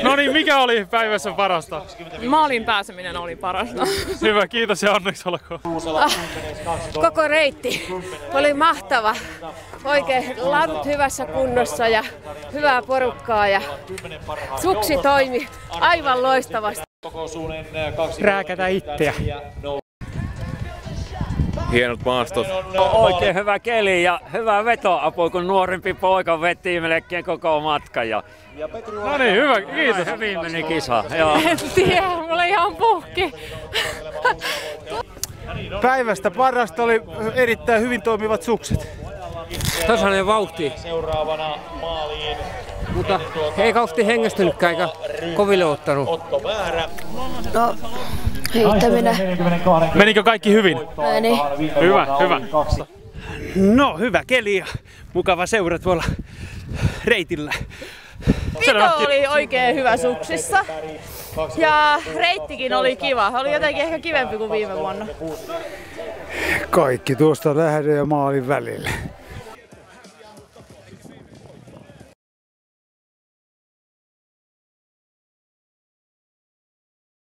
No niin, mikä oli päivässä parasta? Maalin pääseminen oli parasta. Hyvä, kiitos ja onneksi olkoon. Koko reitti oli mahtava. Oikein ladut hyvässä kunnossa ja hyvää porukkaa ja suksi toimi aivan loistavasti. Rääkätä itseä. Hienot maastot. Oikein hyvä keli ja hyvä vetoapu, kun nuorempi poika veti melkein koko matkan. No niin, hyvä, kiitos. Hyvin meni kisa. Joo. En tiedä, mulla ihan puhki. Päivästä parasta oli erittäin hyvin toimivat sukset. Tasainen vauhti. Mutta ei kauheasti hengästynytkään eikä koville ottanut. No, heittäminen. Menikö kaikki hyvin? Meni. Hyvä, hyvä. No, hyvä keli ja mukava seura tuolla reitillä. Pito oli oikein hyvä suksissa. Ja reittikin oli kiva. Oli jotenkin ehkä kivempi kuin viime vuonna. Kaikki tuosta lähden ja maalin välillä.